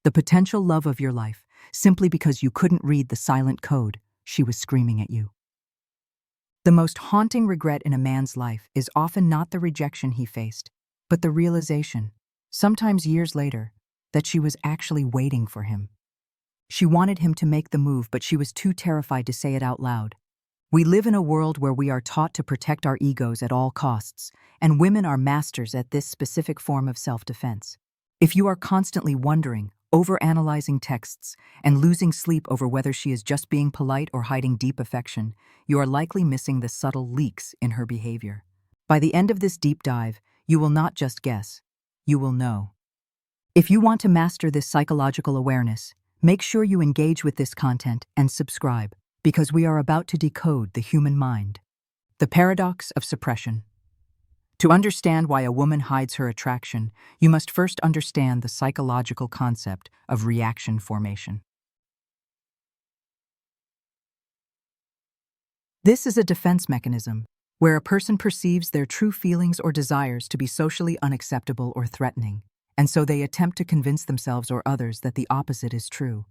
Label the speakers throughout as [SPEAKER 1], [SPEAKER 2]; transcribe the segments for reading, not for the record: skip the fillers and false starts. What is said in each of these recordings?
[SPEAKER 1] the potential love of your life, simply because you couldn't read the silent code she was screaming at you. The most haunting regret in a man's life is often not the rejection he faced, but the realization, sometimes years later, that she was actually waiting for him. She wanted him to make the move, but she was too terrified to say it out loud. We live in a world where we are taught to protect our egos at all costs, and women are masters at this specific form of self-defense. If you are constantly wondering, overanalyzing texts, and losing sleep over whether she is just being polite or hiding deep affection, you are likely missing the subtle leaks in her behavior. By the end of this deep dive, you will not just guess, you will know. If you want to master this psychological awareness, make sure you engage with this content and subscribe, because we are about to decode the human mind. The paradox of suppression. To understand why a woman hides her attraction, you must first understand the psychological concept of reaction formation. This is a defense mechanism where a person perceives their true feelings or desires to be socially unacceptable or threatening, and so they attempt to convince themselves or others that the opposite is true.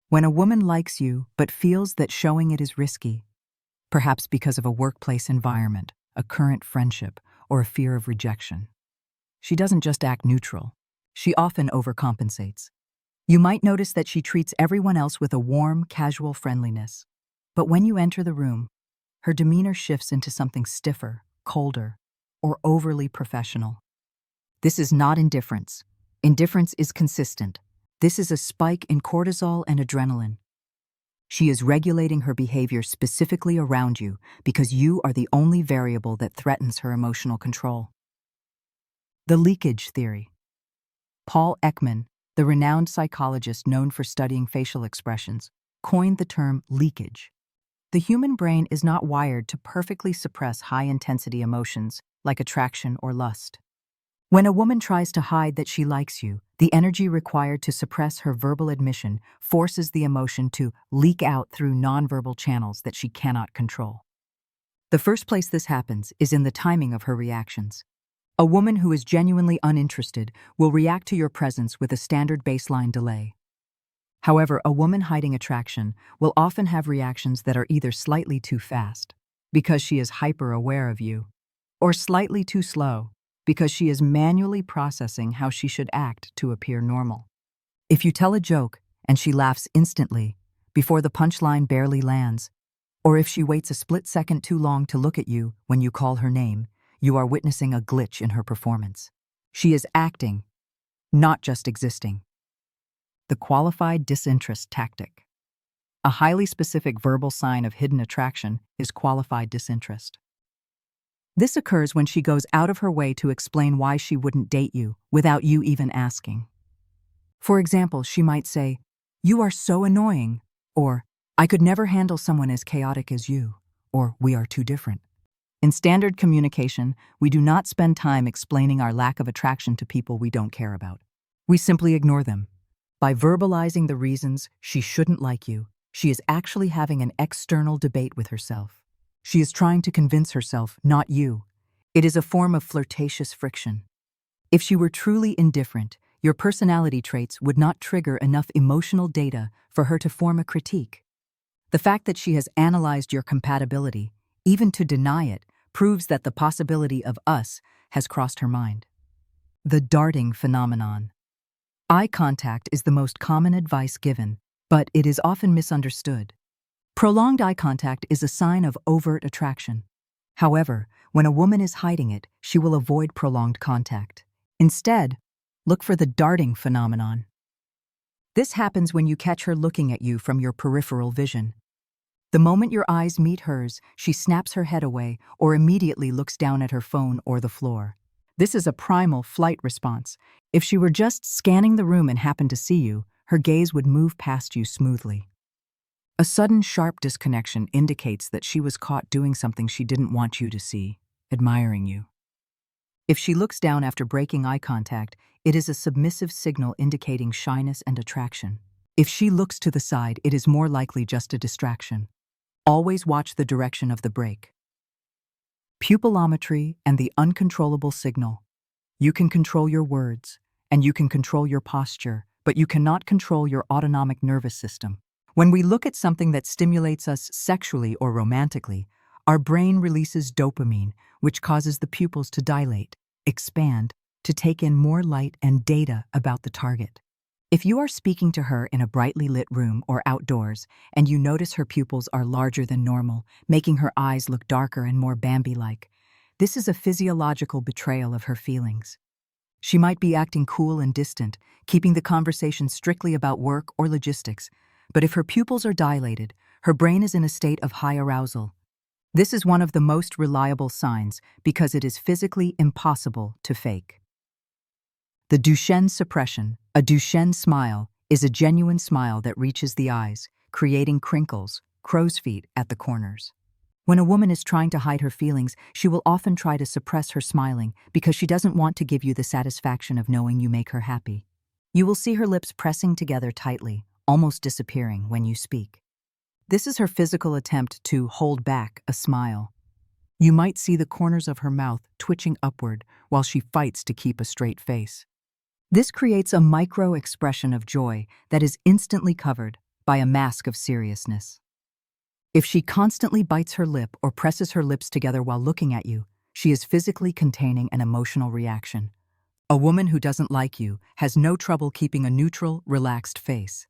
[SPEAKER 1] When a woman likes you but feels that showing it is risky, perhaps because of a workplace environment, a current friendship, or a fear of rejection, she doesn't just act neutral. She often overcompensates. You might notice that she treats everyone else with a warm, casual friendliness. But when you enter the room, her demeanor shifts into something stiffer, colder, or overly professional. This is not indifference. Indifference is consistent. This is a spike in cortisol and adrenaline. She is regulating her behavior specifically around you because you are the only variable that threatens her emotional control. The leakage theory. Paul Ekman, the renowned psychologist known for studying facial expressions, coined the term leakage. The human brain is not wired to perfectly suppress high-intensity emotions like attraction or lust. When a woman tries to hide that she likes you, the energy required to suppress her verbal admission forces the emotion to leak out through nonverbal channels that she cannot control. The first place this happens is in the timing of her reactions. A woman who is genuinely uninterested will react to your presence with a standard baseline delay. However, a woman hiding attraction will often have reactions that are either slightly too fast, because she is hyper-aware of you, or slightly too slow, because she is manually processing how she should act to appear normal. If you tell a joke and she laughs instantly, before the punchline barely lands, or if she waits a split second too long to look at you when you call her name, you are witnessing a glitch in her performance. She is acting, not just existing. The qualified disinterest tactic. A highly specific verbal sign of hidden attraction is qualified disinterest. This occurs when she goes out of her way to explain why she wouldn't date you without you even asking. For example, she might say, "You are so annoying," or "I could never handle someone as chaotic as you," or "We are too different." In standard communication, we do not spend time explaining our lack of attraction to people we don't care about. We simply ignore them. By verbalizing the reasons she shouldn't like you, she is actually having an external debate with herself. She is trying to convince herself, not you. It is a form of flirtatious friction. If she were truly indifferent, your personality traits would not trigger enough emotional data for her to form a critique. The fact that she has analyzed your compatibility, even to deny it, proves that the possibility of us has crossed her mind. The darting phenomenon. Eye contact is the most common advice given, but it is often misunderstood. Prolonged eye contact is a sign of overt attraction. However, when a woman is hiding it, she will avoid prolonged contact. Instead, look for the darting phenomenon. This happens when you catch her looking at you from your peripheral vision. The moment your eyes meet hers, she snaps her head away or immediately looks down at her phone or the floor. This is a primal flight response. If she were just scanning the room and happened to see you, her gaze would move past you smoothly. A sudden sharp disconnection indicates that she was caught doing something she didn't want you to see, admiring you. If she looks down after breaking eye contact, it is a submissive signal indicating shyness and attraction. If she looks to the side, it is more likely just a distraction. Always watch the direction of the break. Pupilometry and the uncontrollable signal. You can control your words, and you can control your posture, but but you cannot control your autonomic nervous system. When we look at something that stimulates us sexually or romantically, our brain releases dopamine, which causes the pupils to dilate, expand, to take in more light and data about the target. If you are speaking to her in a brightly lit room or outdoors, and you notice her pupils are larger than normal, making her eyes look darker and more Bambi-like, this is a physiological betrayal of her feelings. She might be acting cool and distant, keeping the conversation strictly about work or logistics, but if her pupils are dilated, her brain is in a state of high arousal. This is one of the most reliable signs because it is physically impossible to fake. The Duchenne suppression, a Duchenne smile, is a genuine smile that reaches the eyes, creating crinkles, crow's feet at the corners. When a woman is trying to hide her feelings, she will often try to suppress her smiling because she doesn't want to give you the satisfaction of knowing you make her happy. You will see her lips pressing together tightly, almost disappearing when you speak. This is her physical attempt to hold back a smile. You might see the corners of her mouth twitching upward while she fights to keep a straight face. This creates a micro-expression of joy that is instantly covered by a mask of seriousness. If she constantly bites her lip or presses her lips together while looking at you, she is physically containing an emotional reaction. A woman who doesn't like you has no trouble keeping a neutral, relaxed face.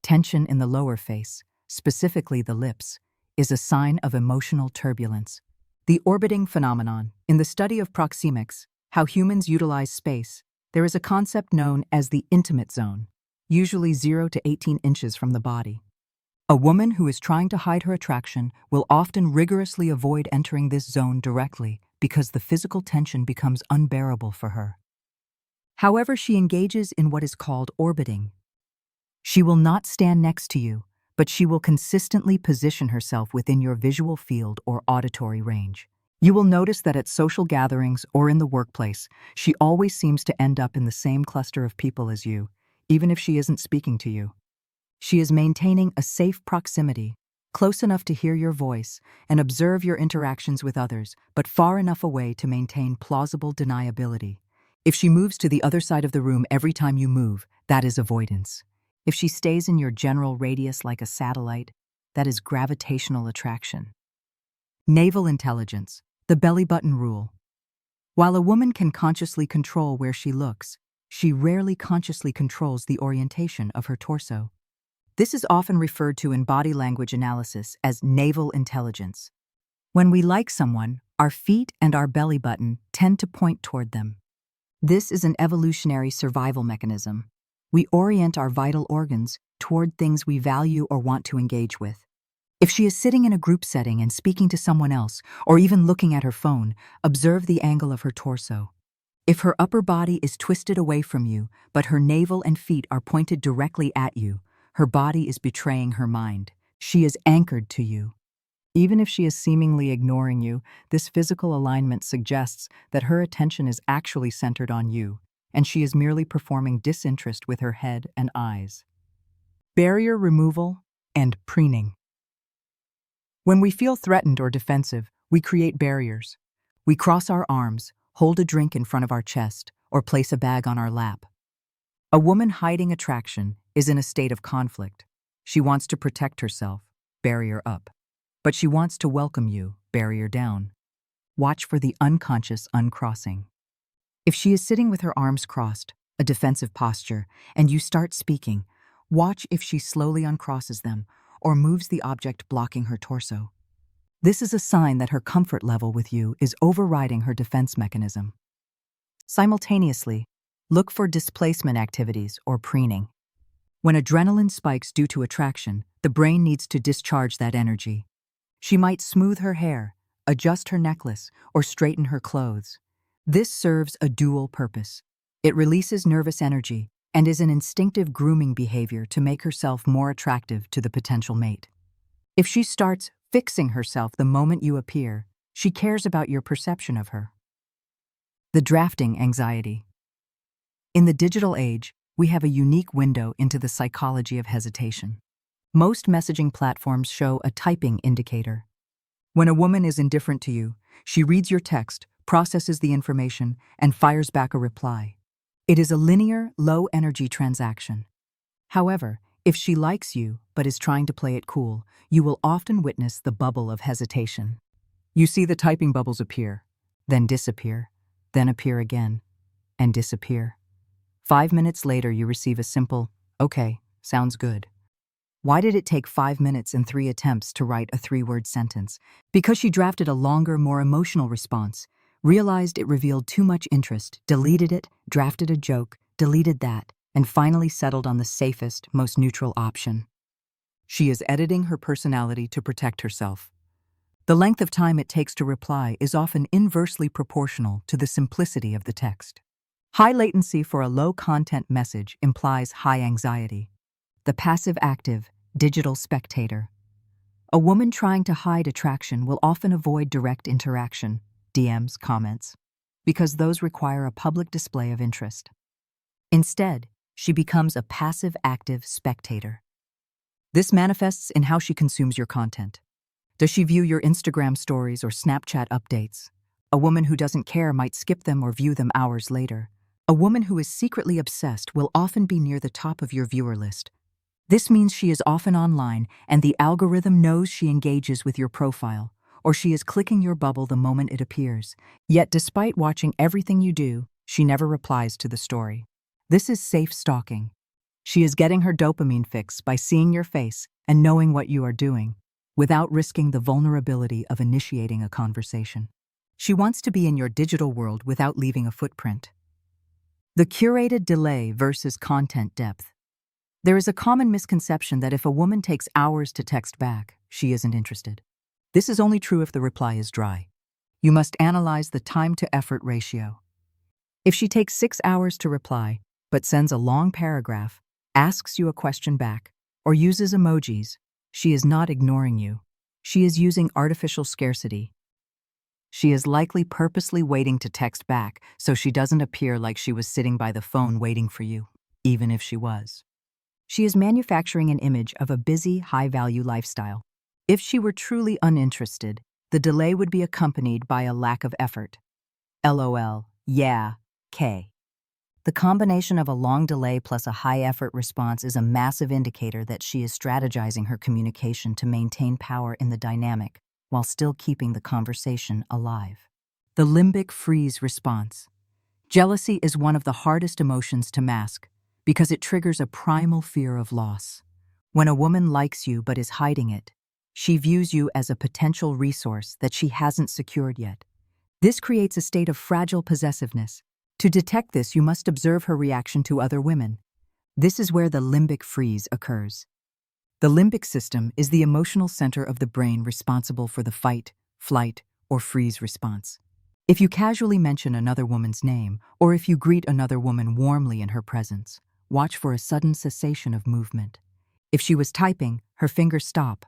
[SPEAKER 1] Tension in the lower face, specifically the lips, is a sign of emotional turbulence. The orbiting phenomenon. In the study of proxemics, how humans utilize space, there is a concept known as the intimate zone, usually 0 to 18 inches from the body. A woman who is trying to hide her attraction will often rigorously avoid entering this zone directly because the physical tension becomes unbearable for her. However, she engages in what is called orbiting. She will not stand next to you, but she will consistently position herself within your visual field or auditory range. You will notice that at social gatherings or in the workplace, she always seems to end up in the same cluster of people as you, even if she isn't speaking to you. She is maintaining a safe proximity, close enough to hear your voice and observe your interactions with others, but far enough away to maintain plausible deniability. If she moves to the other side of the room every time you move, that is avoidance. If she stays in your general radius like a satellite, that is gravitational attraction. Naval intelligence, the belly button rule. While a woman can consciously control where she looks, she rarely consciously controls the orientation of her torso. This is often referred to in body language analysis as naval intelligence. When we like someone, our feet and our belly button tend to point toward them. This is an evolutionary survival mechanism. We orient our vital organs toward things we value or want to engage with. If she is sitting in a group setting and speaking to someone else, or even looking at her phone, observe the angle of her torso. If her upper body is twisted away from you, but her navel and feet are pointed directly at you, her body is betraying her mind. She is anchored to you. Even if she is seemingly ignoring you, this physical alignment suggests that her attention is actually centered on you, and she is merely performing disinterest with her head and eyes. Barrier removal and preening. When we feel threatened or defensive, we create barriers. We cross our arms, hold a drink in front of our chest, or place a bag on our lap. A woman hiding attraction is in a state of conflict. She wants to protect herself, barrier up. But she wants to welcome you, barrier down. Watch for the unconscious uncrossing. If she is sitting with her arms crossed, a defensive posture, and you start speaking, watch if she slowly uncrosses them or moves the object blocking her torso. This is a sign that her comfort level with you is overriding her defense mechanism. Simultaneously, look for displacement activities or preening. When adrenaline spikes due to attraction, the brain needs to discharge that energy. She might smooth her hair, adjust her necklace, or straighten her clothes. This serves a dual purpose. It releases nervous energy and is an instinctive grooming behavior to make herself more attractive to the potential mate. If she starts fixing herself the moment you appear, she cares about your perception of her. The drafting anxiety. In the digital age, we have a unique window into the psychology of hesitation. Most messaging platforms show a typing indicator. When a woman is indifferent to you, she reads your text, processes the information, and fires back a reply. It is a linear, low-energy transaction. However, if she likes you but is trying to play it cool, you will often witness the bubble of hesitation. You see the typing bubbles appear, then disappear, then appear again, and disappear. 5 minutes later, you receive a simple, "Okay, sounds good." Why did it take 5 minutes and 3 attempts to write a 3-word sentence? Because she drafted a longer, more emotional response, realized it revealed too much interest, deleted it, drafted a joke, deleted that, and finally settled on the safest, most neutral option. She is editing her personality to protect herself. The length of time it takes to reply is often inversely proportional to the simplicity of the text. High latency for a low-content message implies high anxiety. The passive-active, digital spectator. A woman trying to hide attraction will often avoid direct interaction, DMs, comments, because those require a public display of interest. Instead, she becomes a passive-active spectator. This manifests in how she consumes your content. Does she view your Instagram stories or Snapchat updates? A woman who doesn't care might skip them or view them hours later. A woman who is secretly obsessed will often be near the top of your viewer list. This means she is often online and the algorithm knows she engages with your profile, or she is clicking your bubble the moment it appears. Yet despite watching everything you do, she never replies to the story. This is safe stalking. She is getting her dopamine fix by seeing your face and knowing what you are doing, without risking the vulnerability of initiating a conversation. She wants to be in your digital world without leaving a footprint. The curated delay versus content depth. There is a common misconception that if a woman takes hours to text back, she isn't interested. This is only true if the reply is dry. You must analyze the time-to-effort ratio. If she takes 6 hours to reply, but sends a long paragraph, asks you a question back, or uses emojis, she is not ignoring you. She is using artificial scarcity. She is likely purposely waiting to text back so she doesn't appear like she was sitting by the phone waiting for you, even if she was. She is manufacturing an image of a busy, high-value lifestyle. If she were truly uninterested, the delay would be accompanied by a lack of effort. LOL, yeah, K. The combination of a long delay plus a high-effort response is a massive indicator that she is strategizing her communication to maintain power in the dynamic while still keeping the conversation alive. The limbic freeze response. Jealousy is one of the hardest emotions to mask because it triggers a primal fear of loss. When a woman likes you but is hiding it, she views you as a potential resource that she hasn't secured yet. This creates a state of fragile possessiveness. To detect this, you must observe her reaction to other women. This is where the limbic freeze occurs. The limbic system is the emotional center of the brain responsible for the fight, flight, or freeze response. If you casually mention another woman's name, or if you greet another woman warmly in her presence, watch for a sudden cessation of movement. If she was typing, her fingers stop.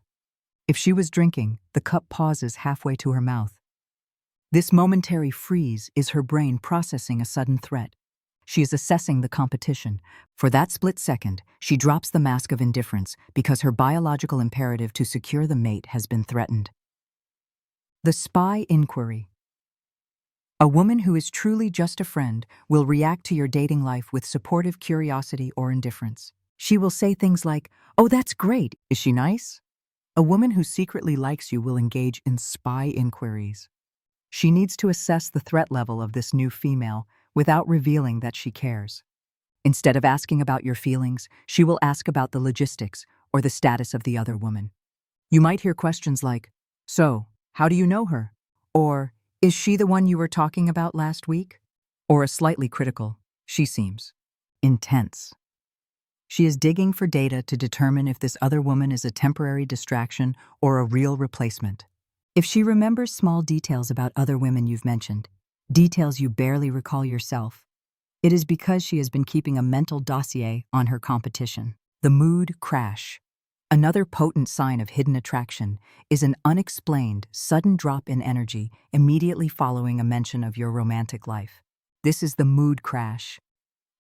[SPEAKER 1] If she was drinking, the cup pauses halfway to her mouth. This momentary freeze is her brain processing a sudden threat. She is assessing the competition. For that split second, she drops the mask of indifference because her biological imperative to secure the mate has been threatened. The spy inquiry. A woman who is truly just a friend will react to your dating life with supportive curiosity or indifference. She will say things like, "Oh, that's great. Is she nice?" A woman who secretly likes you will engage in spy inquiries. She needs to assess the threat level of this new female without revealing that she cares. Instead of asking about your feelings, she will ask about the logistics or the status of the other woman. You might hear questions like, "So, how do you know her?" Or, "Is she the one you were talking about last week?" Or a slightly critical, "She seems intense." She is digging for data to determine if this other woman is a temporary distraction or a real replacement. If she remembers small details about other women you've mentioned, details you barely recall yourself, it is because she has been keeping a mental dossier on her competition. The mood crash. Another potent sign of hidden attraction is an unexplained, sudden drop in energy immediately following a mention of your romantic life. This is the mood crash.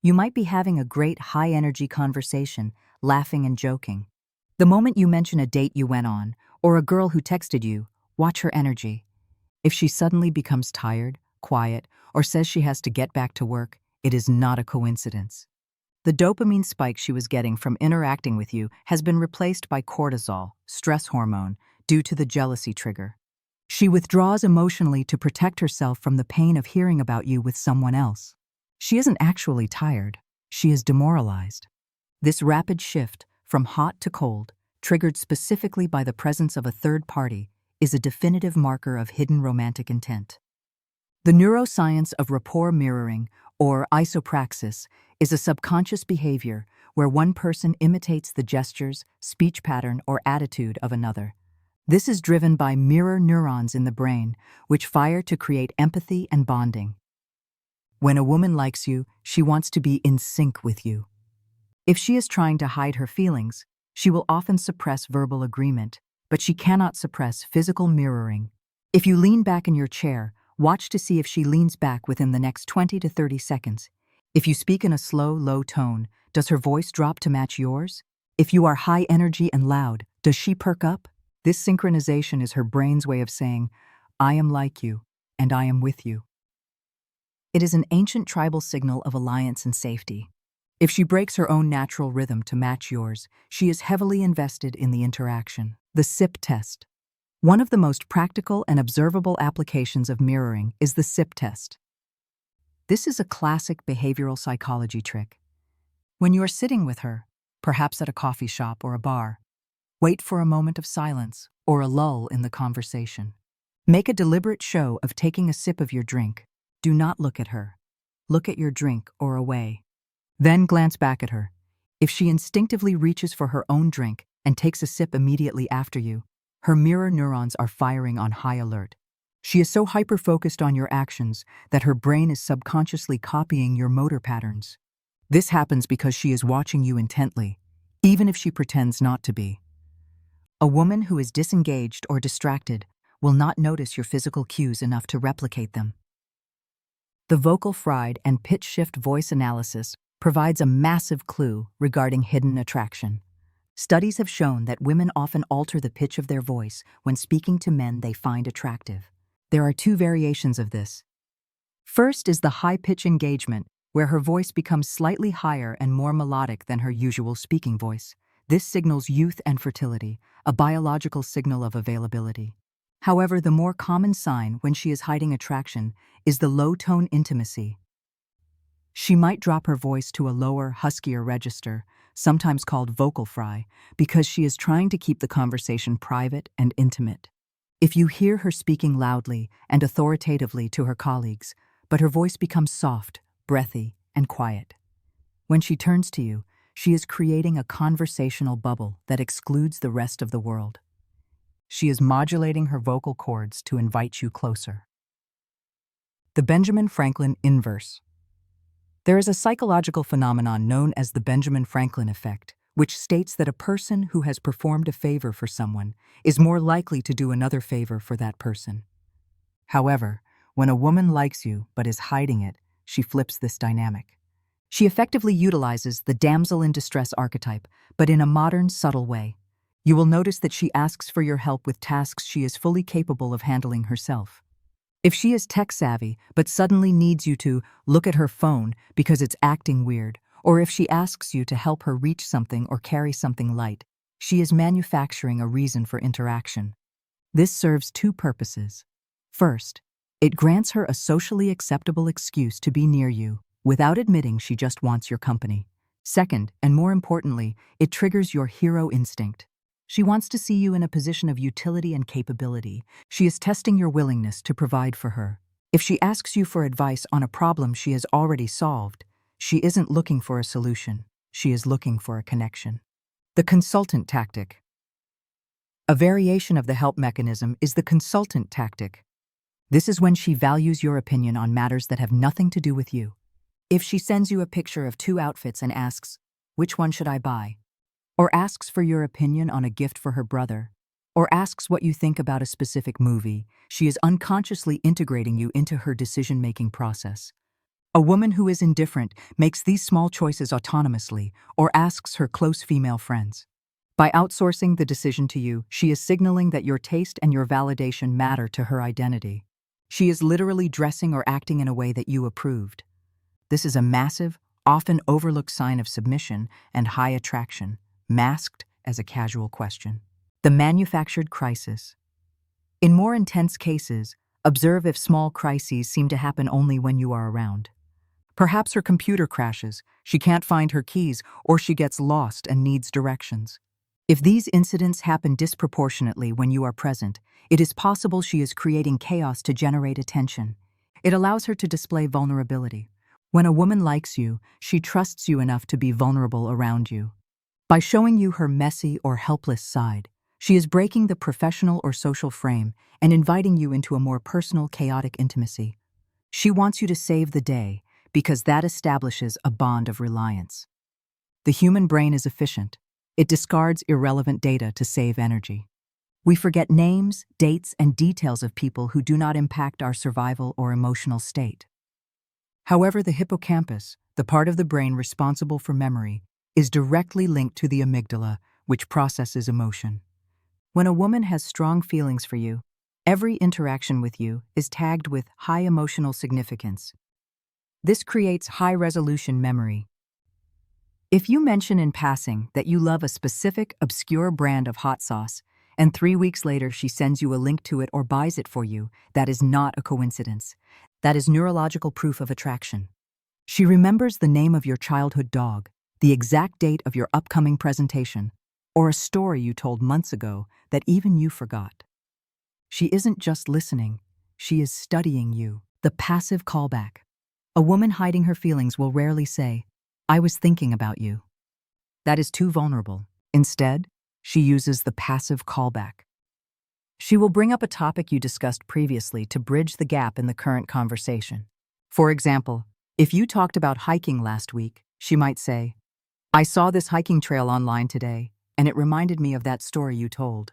[SPEAKER 1] You might be having a great high-energy conversation, laughing and joking. The moment you mention a date you went on, or a girl who texted you, watch her energy. If she suddenly becomes tired, quiet, or says she has to get back to work, it is not a coincidence. The dopamine spike she was getting from interacting with you has been replaced by cortisol, stress hormone, due to the jealousy trigger. She withdraws emotionally to protect herself from the pain of hearing about you with someone else. She isn't actually tired. She is demoralized. This rapid shift from hot to cold, triggered specifically by the presence of a third party, is a definitive marker of hidden romantic intent. The neuroscience of rapport mirroring, or isopraxis, is a subconscious behavior where one person imitates the gestures, speech pattern, or attitude of another. This is driven by mirror neurons in the brain, which fire to create empathy and bonding. When a woman likes you, she wants to be in sync with you. If she is trying to hide her feelings, she will often suppress verbal agreement, but she cannot suppress physical mirroring. If you lean back in your chair, watch to see if she leans back within the next 20 to 30 seconds. If you speak in a slow, low tone, does her voice drop to match yours? If you are high energy and loud, does she perk up? This synchronization is her brain's way of saying, I am like you, and I am with you. It is an ancient tribal signal of alliance and safety. If she breaks her own natural rhythm to match yours, she is heavily invested in the interaction. The SIP test. One of the most practical and observable applications of mirroring is the SIP test. This is a classic behavioral psychology trick. When you are sitting with her, perhaps at a coffee shop or a bar, wait for a moment of silence or a lull in the conversation. Make a deliberate show of taking a sip of your drink. Do not look at her. Look at your drink or away. Then glance back at her. If she instinctively reaches for her own drink and takes a sip immediately after you, her mirror neurons are firing on high alert. She is so hyper-focused on your actions that her brain is subconsciously copying your motor patterns. This happens because she is watching you intently, even if she pretends not to be. A woman who is disengaged or distracted will not notice your physical cues enough to replicate them. The vocal fry and pitch shift voice analysis provides a massive clue regarding hidden attraction. Studies have shown that women often alter the pitch of their voice when speaking to men they find attractive. There are two variations of this. First is the high-pitch engagement, where her voice becomes slightly higher and more melodic than her usual speaking voice. This signals youth and fertility, a biological signal of availability. However, the more common sign when she is hiding attraction is the low-tone intimacy. She might drop her voice to a lower, huskier register, sometimes called vocal fry, because she is trying to keep the conversation private and intimate. If you hear her speaking loudly and authoritatively to her colleagues, but her voice becomes soft, breathy, and quiet. When she turns to you, she is creating a conversational bubble that excludes the rest of the world. She is modulating her vocal cords to invite you closer. The Benjamin Franklin inverse. There is a psychological phenomenon known as the Benjamin Franklin effect, which states that a person who has performed a favor for someone is more likely to do another favor for that person. However, when a woman likes you but is hiding it, she flips this dynamic. She effectively utilizes the damsel in distress archetype, but in a modern, subtle way. You will notice that she asks for your help with tasks she is fully capable of handling herself. If she is tech-savvy but suddenly needs you to look at her phone because it's acting weird, or if she asks you to help her reach something or carry something light, she is manufacturing a reason for interaction. This serves two purposes. First, it grants her a socially acceptable excuse to be near you without admitting she just wants your company. Second, and more importantly, it triggers your hero instinct. She wants to see you in a position of utility and capability. She is testing your willingness to provide for her. If she asks you for advice on a problem she has already solved, she isn't looking for a solution. She is looking for a connection. The consultant tactic. A variation of the help mechanism is the consultant tactic. This is when she values your opinion on matters that have nothing to do with you. If she sends you a picture of two outfits and asks, "Which one should I buy?" or asks for your opinion on a gift for her brother, or asks what you think about a specific movie, she is unconsciously integrating you into her decision-making process. A woman who is indifferent makes these small choices autonomously or asks her close female friends. By outsourcing the decision to you, she is signaling that your taste and your validation matter to her identity. She is literally dressing or acting in a way that you approved. This is a massive, often overlooked sign of submission and high attraction, masked as a casual question. The manufactured crisis. In more intense cases, observe if small crises seem to happen only when you are around. Perhaps her computer crashes, she can't find her keys, or she gets lost and needs directions. If these incidents happen disproportionately when you are present, it is possible she is creating chaos to generate attention. It allows her to display vulnerability. When a woman likes you, she trusts you enough to be vulnerable around you. By showing you her messy or helpless side, she is breaking the professional or social frame and inviting you into a more personal, chaotic intimacy. She wants you to save the day because that establishes a bond of reliance. The human brain is efficient. It discards irrelevant data to save energy. We forget names, dates, and details of people who do not impact our survival or emotional state. However, the hippocampus, the part of the brain responsible for memory, is directly linked to the amygdala, which processes emotion. When a woman has strong feelings for you, every interaction with you is tagged with high emotional significance. This creates high-resolution memory. If you mention in passing that you love a specific, obscure brand of hot sauce, and 3 weeks later she sends you a link to it or buys it for you, that is not a coincidence. That is neurological proof of attraction. She remembers the name of your childhood dog, the exact date of your upcoming presentation, or a story you told months ago that even you forgot. She isn't just listening, she is studying you. The passive callback. A woman hiding her feelings will rarely say, "I was thinking about you." That is too vulnerable. Instead, she uses the passive callback. She will bring up a topic you discussed previously to bridge the gap in the current conversation. For example, if you talked about hiking last week, she might say, "I saw this hiking trail online today, and it reminded me of that story you told."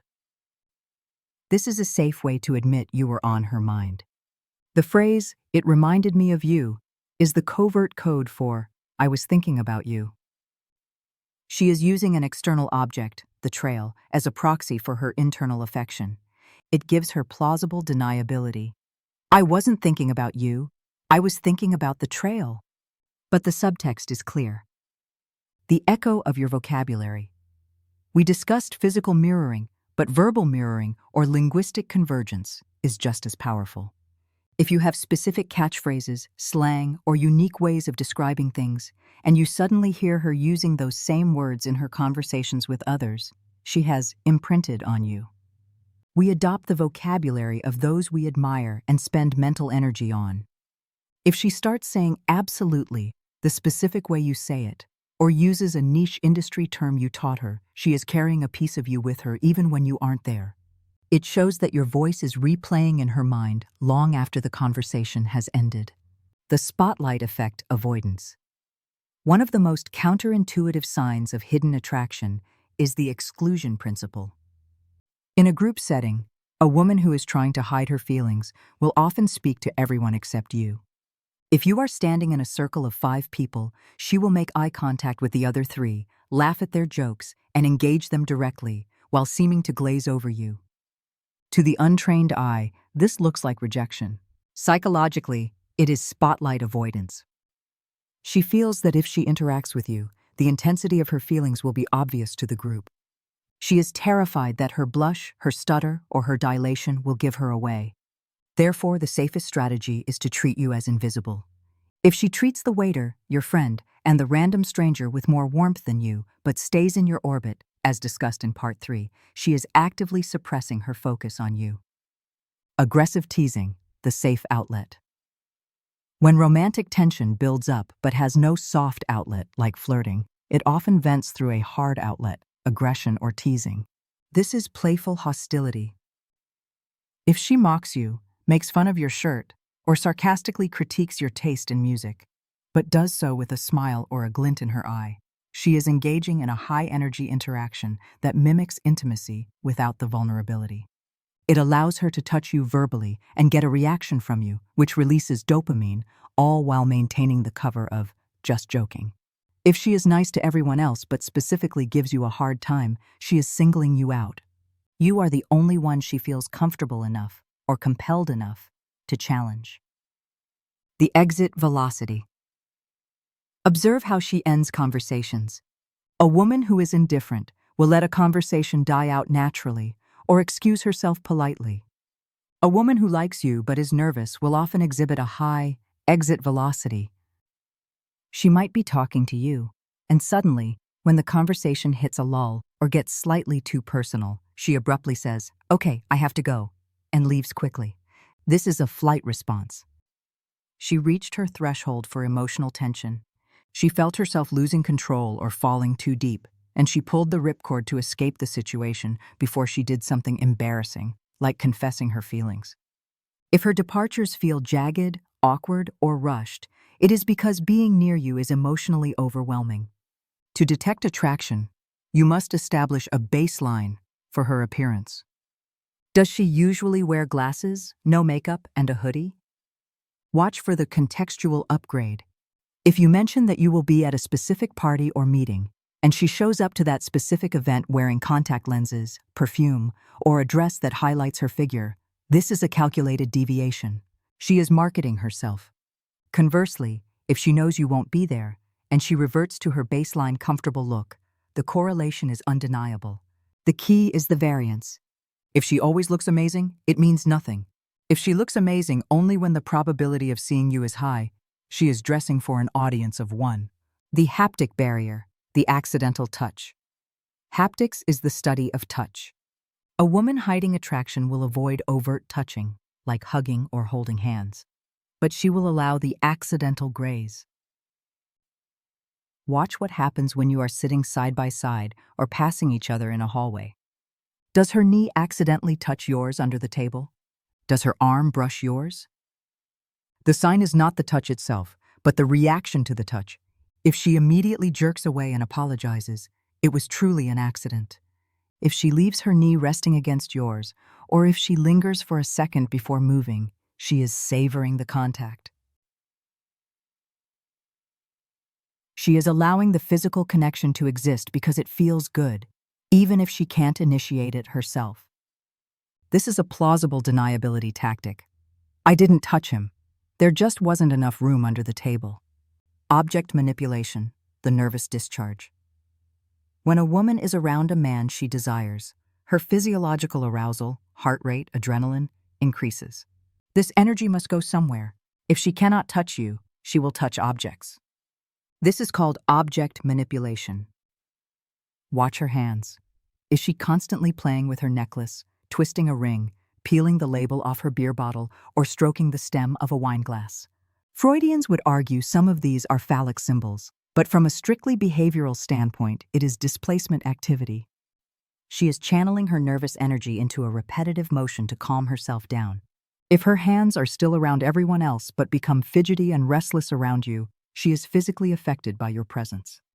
[SPEAKER 1] This is a safe way to admit you were on her mind. The phrase, "it reminded me of you," is the covert code for, "I was thinking about you." She is using an external object, the trail, as a proxy for her internal affection. It gives her plausible deniability. "I wasn't thinking about you, I was thinking about the trail." But the subtext is clear. The echo of your vocabulary. We discussed physical mirroring, but verbal mirroring or linguistic convergence is just as powerful. If you have specific catchphrases, slang, or unique ways of describing things, and you suddenly hear her using those same words in her conversations with others, she has imprinted on you. We adopt the vocabulary of those we admire and spend mental energy on. If she starts saying absolutely the specific way you say it, or uses a niche industry term you taught her, she is carrying a piece of you with her even when you aren't there. It shows that your voice is replaying in her mind long after the conversation has ended. The spotlight effect avoidance. One of the most counterintuitive signs of hidden attraction is the exclusion principle. In a group setting, a woman who is trying to hide her feelings will often speak to everyone except you. If you are standing in a circle of 5 people, she will make eye contact with the other 3, laugh at their jokes, and engage them directly, while seeming to glaze over you. To the untrained eye, this looks like rejection. Psychologically, it is spotlight avoidance. She feels that if she interacts with you, the intensity of her feelings will be obvious to the group. She is terrified that her blush, her stutter, or her dilation will give her away. Therefore, the safest strategy is to treat you as invisible. If she treats the waiter, your friend, and the random stranger with more warmth than you, but stays in your orbit, as discussed in Part 3, she is actively suppressing her focus on you. Aggressive teasing, the safe outlet. When romantic tension builds up but has no soft outlet like flirting, it often vents through a hard outlet, aggression or teasing. This is playful hostility. If she mocks you, makes fun of your shirt, or sarcastically critiques your taste in music, but does so with a smile or a glint in her eye, she is engaging in a high-energy interaction that mimics intimacy without the vulnerability. It allows her to touch you verbally and get a reaction from you, which releases dopamine, all while maintaining the cover of "just joking." If she is nice to everyone else but specifically gives you a hard time, she is singling you out. You are the only one she feels comfortable enough or compelled enough to challenge. The exit velocity. Observe how she ends conversations. A woman who is indifferent will let a conversation die out naturally or excuse herself politely. A woman who likes you but is nervous will often exhibit a high exit velocity. She might be talking to you, and suddenly, when the conversation hits a lull or gets slightly too personal, she abruptly says, "Okay, I have to go," and leaves quickly. This is a flight response. She reached her threshold for emotional tension. She felt herself losing control or falling too deep, and she pulled the ripcord to escape the situation before she did something embarrassing, like confessing her feelings. If her departures feel jagged, awkward, or rushed, it is because being near you is emotionally overwhelming. To detect attraction, you must establish a baseline for her appearance. Does she usually wear glasses, no makeup, and a hoodie? Watch for the contextual upgrade. If you mention that you will be at a specific party or meeting, and she shows up to that specific event wearing contact lenses, perfume, or a dress that highlights her figure, this is a calculated deviation. She is marketing herself. Conversely, if she knows you won't be there, and she reverts to her baseline comfortable look, the correlation is undeniable. The key is the variance. If she always looks amazing, it means nothing. If she looks amazing only when the probability of seeing you is high, she is dressing for an audience of one. The haptic barrier, the accidental touch. Haptics is the study of touch. A woman hiding attraction will avoid overt touching, like hugging or holding hands, but she will allow the accidental graze. Watch what happens when you are sitting side by side or passing each other in a hallway. Does her knee accidentally touch yours under the table? Does her arm brush yours? The sign is not the touch itself, but the reaction to the touch. If she immediately jerks away and apologizes, it was truly an accident. If she leaves her knee resting against yours, or if she lingers for a second before moving, she is savoring the contact. She is allowing the physical connection to exist because it feels good, even if she can't initiate it herself. This is a plausible deniability tactic. I didn't touch him. There just wasn't enough room under the table. Object manipulation, the nervous discharge. When a woman is around a man she desires, her physiological arousal, heart rate, adrenaline, increases. This energy must go somewhere. If she cannot touch you, she will touch objects. This is called object manipulation. Watch her hands. Is she constantly playing with her necklace, twisting a ring, peeling the label off her beer bottle, or stroking the stem of a wine glass? Freudians would argue some of these are phallic symbols, but from a strictly behavioral standpoint, it is displacement activity. She is channeling her nervous energy into a repetitive motion to calm herself down. If her hands are still around everyone else but become fidgety and restless around you, she is physically affected by your presence.